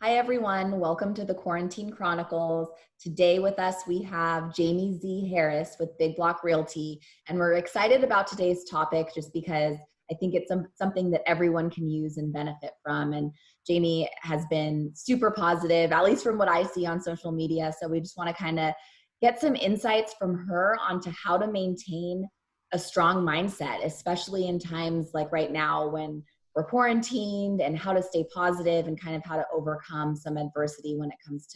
Hi, everyone. Welcome to the Quarantine Chronicles. Today with us, we have Jamie Z. Harris with Big Block Realty. And we're excited about today's topic just because I think it's something that everyone can use and benefit from. And Jamie has been super positive, at least from what I see on social media. So we just want to kind of get some insights from her onto how to maintain a strong mindset, especially in times like right now when we're quarantined, and how to stay positive and kind of how to overcome some adversity when it comes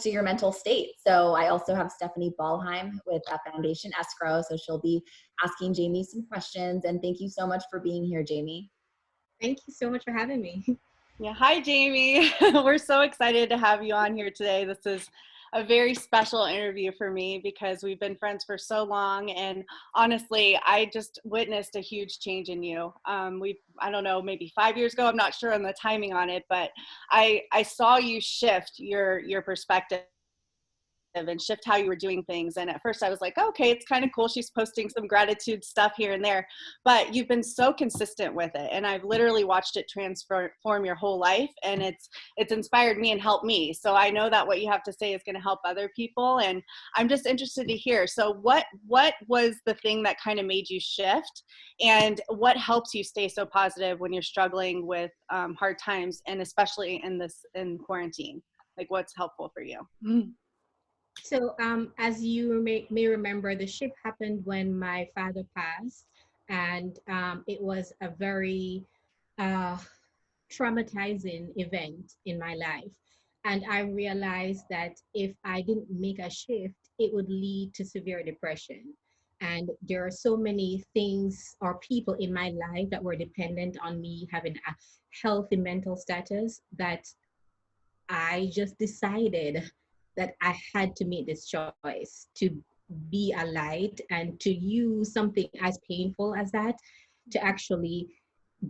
to your mental state. So I also have Stephanie Ballheim with Foundation Escrow. So she'll be asking Jamie some questions. And thank you so much for being here, Jamie. Thank you so much for having me. Yeah, hi, Jamie. We're so excited to have you on here today. This is a very special interview for me because we've been friends for so long. And honestly, I just witnessed a huge change in you. I don't know, maybe 5 years ago, I'm not sure on the timing on it, but I saw you shift your perspective and shift how you were doing things. And at first I was like, okay, it's kind of cool. She's posting some gratitude stuff here and there, but you've been so consistent with it. And I've literally watched it transform your whole life. And it's inspired me and helped me. So I know that what you have to say is going to help other people. And I'm just interested to hear. So what was the thing that kind of made you shift, and what helps you stay so positive when you're struggling with hard times, and especially in quarantine? Like, what's helpful for you? So, as you may remember, the shift happened when my father passed, and it was a very uh, traumatizing event in my life. And I realized that if I didn't make a shift, it would lead to severe depression. And there are so many things or people in my life that were dependent on me having a healthy mental status that I just decided that I had to make this choice to be a light and to use something as painful as that to actually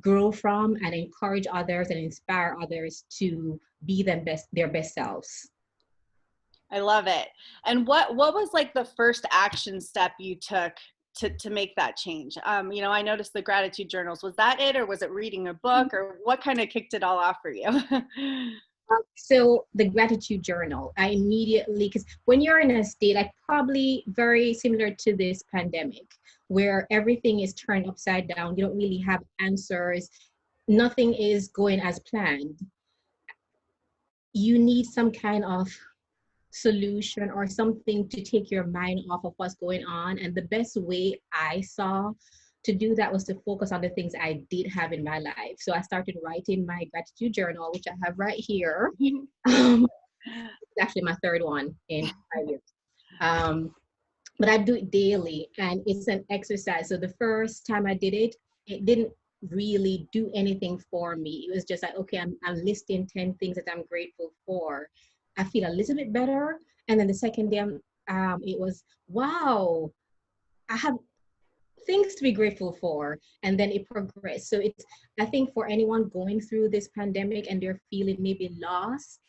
grow from and encourage others and inspire others to be their best selves. I love it. And what was like the first action step you took to make that change? I noticed the gratitude journals. Was that it, or was it reading a book, or what kind of kicked it all off for you? So the gratitude journal, I immediately, because when you're in a state like probably very similar to this pandemic, where everything is turned upside down, you don't really have answers, nothing is going as planned. You need some kind of solution or something to take your mind off of what's going on. And the best way I saw to do that was to focus on the things I did have in my life. So I started writing my gratitude journal, which I have right here. It's actually my third one in 5 years. But I do it daily, and it's an exercise. So the first time I did it, it didn't really do anything for me. It was just like, okay, I'm listing 10 things that I'm grateful for. I feel a little bit better. And then the second day, it was, wow, I have things to be grateful for. And then it progressed. So I think for anyone going through this pandemic and they're feeling maybe lost,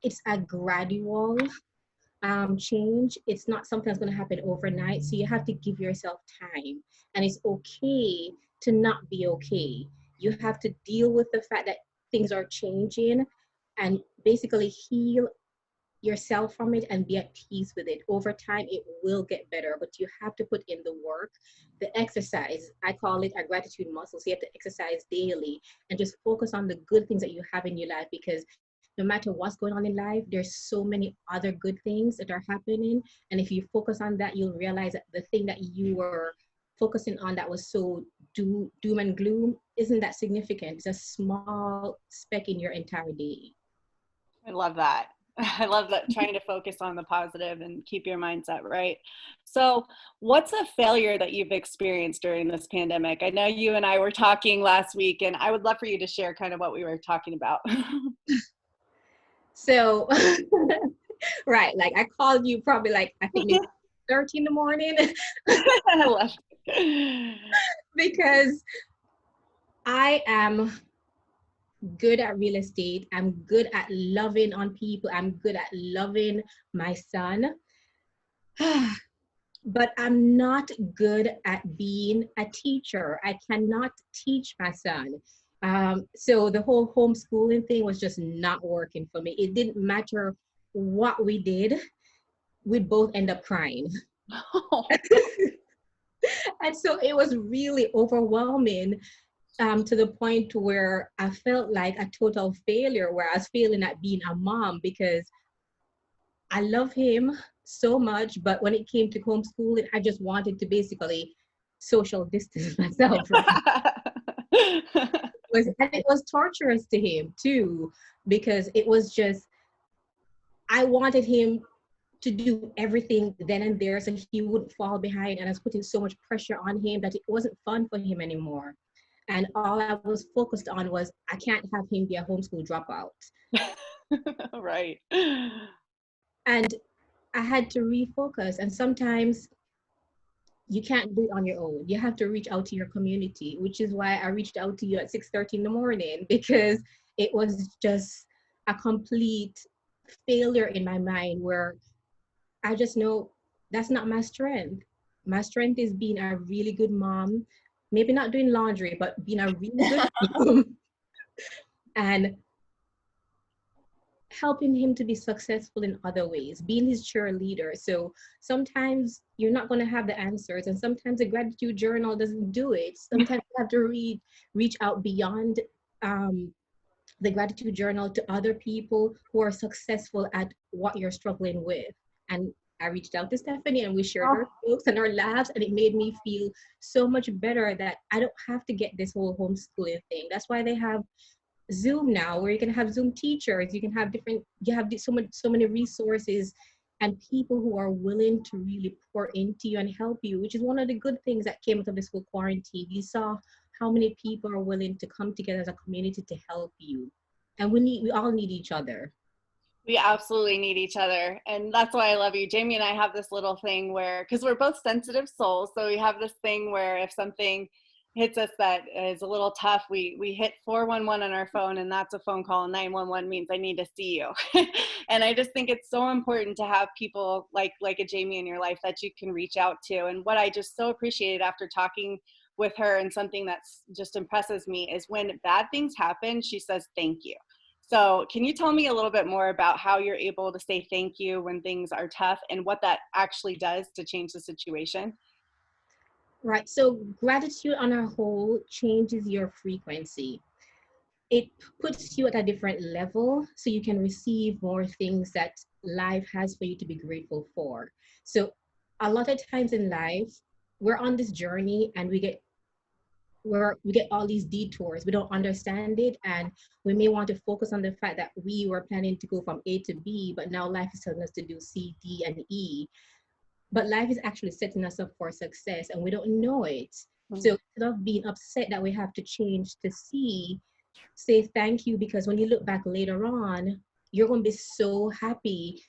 it's a gradual change. It's not something that's going to happen overnight. So you have to give yourself time. And it's okay to not be okay. You have to deal with the fact that things are changing and basically heal yourself from it and be at peace with it. Over time, it will get better, but you have to put in the work, the exercise. I call it a gratitude muscle. So you have to exercise daily and just focus on the good things that you have in your life, because no matter what's going on in life, there's so many other good things that are happening. And if you focus on that, you'll realize that the thing that you were focusing on that was so doom and gloom isn't that significant. It's a small speck in your entire day. I love that. I love that, trying to focus on the positive and keep your mindset right. So what's a failure that you've experienced during this pandemic? I know you and I were talking last week, and I would love for you to share kind of what we were talking about. So, right, like I called you probably like, I think maybe 30 in the morning. I love it. Because I am good at real estate. I'm good at loving on people. I'm good at loving my son. But I'm not good at being a teacher. I cannot teach my son. So the whole homeschooling thing was just not working for me. It didn't matter what we did, we'd both end up crying. And so it was really overwhelming, to the point where I felt like a total failure, where I was failing at being a mom because I love him so much, but when it came to homeschooling, I just wanted to basically social distance myself, right? And it was torturous to him too, because it was just, I wanted him to do everything then and there so he wouldn't fall behind. And I was putting so much pressure on him that it wasn't fun for him anymore. And all I was focused on was, I can't have him be a homeschool dropout. Right. And I had to refocus. And sometimes you can't do it on your own. You have to reach out to your community, which is why I reached out to you at 6:30 in the morning, because it was just a complete failure in my mind, where I just know that's not my strength. My strength is being a really good mom, maybe not doing laundry, but being a really good mom and helping him to be successful in other ways, being his cheerleader. So sometimes you're not going to have the answers, and sometimes a gratitude journal doesn't do it. Sometimes you have to reach out beyond the gratitude journal to other people who are successful at what you're struggling with. And I reached out to Stephanie and we shared our jokes and our laughs, and it made me feel so much better that I don't have to get this whole homeschooling thing. That's why they have Zoom now, where you can have Zoom teachers, you can have so many resources and people who are willing to really pour into you and help you, which is one of the good things that came out of this whole quarantine. You saw how many people are willing to come together as a community to help you. And we all need each other. We absolutely need each other. And that's why I love you. Jamie and I have this little thing where, because we're both sensitive souls, so we have this thing where if something hits us that is a little tough, we hit 411 on our phone, and that's a phone call, and 911 means I need to see you. And I just think it's so important to have people like a Jamie in your life that you can reach out to. And what I just so appreciated after talking with her, and something that's just impresses me, is when bad things happen, she says thank you. So can you tell me a little bit more about how you're able to say thank you when things are tough, and what that actually does to change the situation? Right. So gratitude on a whole changes your frequency. It puts you at a different level so you can receive more things that life has for you to be grateful for. So a lot of times in life, we're on this journey and we get all these detours. We don't understand it, and we may want to focus on the fact that we were planning to go from A to B, but now life is telling us to do C, D, and E. But life is actually setting us up for success, and we don't know it. So instead of being upset that we have to change to C, say thank you, because when you look back later on, you're going to be so happy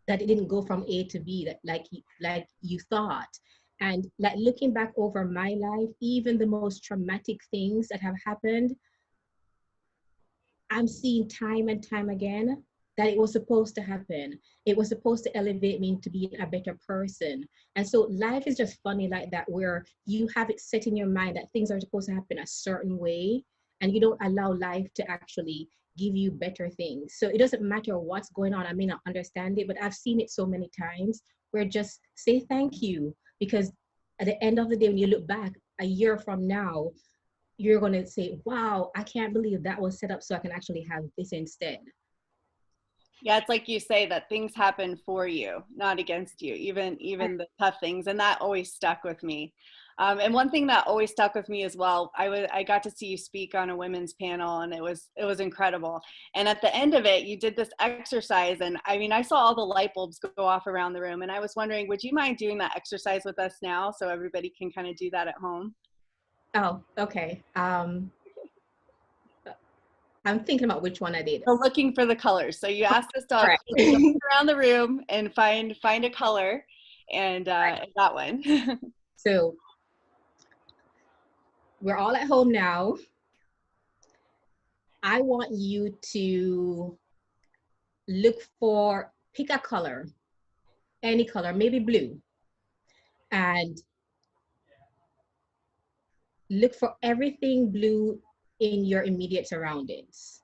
that it didn't go from A to B, that like you thought. And like looking back over my life, even the most traumatic things that have happened, I'm seeing time and time again that it was supposed to happen. It was supposed to elevate me into being a better person. And so life is just funny like that, where you have it set in your mind that things are supposed to happen a certain way, and you don't allow life to actually give you better things. So it doesn't matter what's going on. I may not understand it, but I've seen it so many times where just say thank you, because at the end of the day, when you look back a year from now, you're going to say, wow, I can't believe that was set up so I can actually have this instead. Yeah, it's like you say, that things happen for you, not against you, even the tough things. And that always stuck with me. And one thing that always stuck with me as well, I got to see you speak on a women's panel, and it was incredible. And at the end of it, you did this exercise, and I mean, I saw all the light bulbs go off around the room, and I was wondering, would you mind doing that exercise with us now so everybody can kind of do that at home? Oh, okay. I'm thinking about which one I did. So looking for the colors. So you asked us to Right. look around the room and find a color, and that one. So we're all at home now. I want you to pick a color, any color, maybe blue, and look for everything blue in your immediate surroundings?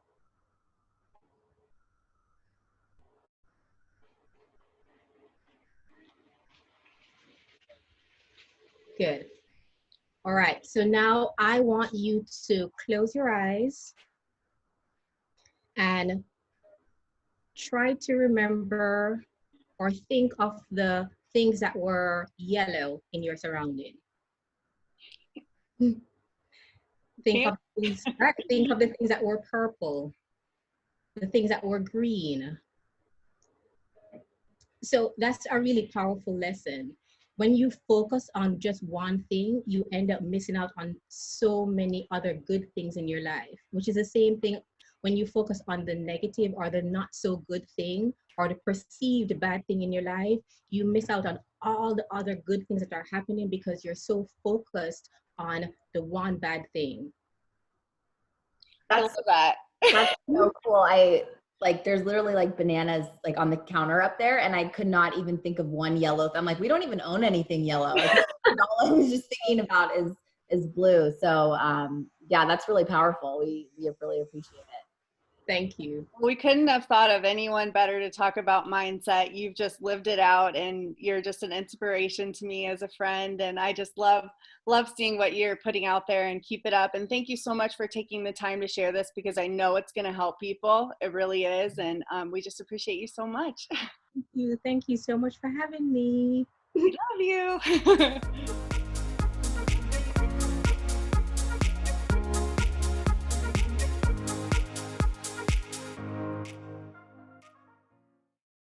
Good. All right, so now I want you to close your eyes and try to remember or think of the things that were yellow in your surrounding. Think of the things that were purple, the things that were green. So that's a really powerful lesson. When you focus on just one thing, you end up missing out on so many other good things in your life, which is the same thing when you focus on the negative or the not so good thing or the perceived bad thing in your life, you miss out on all the other good things that are happening because you're so focused on the one bad thing. That's that. That's so cool. There's literally like bananas like on the counter up there, and I could not even think of one yellow. I'm like, we don't even own anything yellow. Like, all I was just thinking about is blue. So yeah, that's really powerful. We really appreciate it. Thank you. We couldn't have thought of anyone better to talk about mindset. You've just lived it out, and you're just an inspiration to me as a friend. And I just love seeing what you're putting out there, and keep it up. And thank you so much for taking the time to share this, because I know it's going to help people. It really is. And we just appreciate you so much. Thank you. Thank you so much for having me. We love you.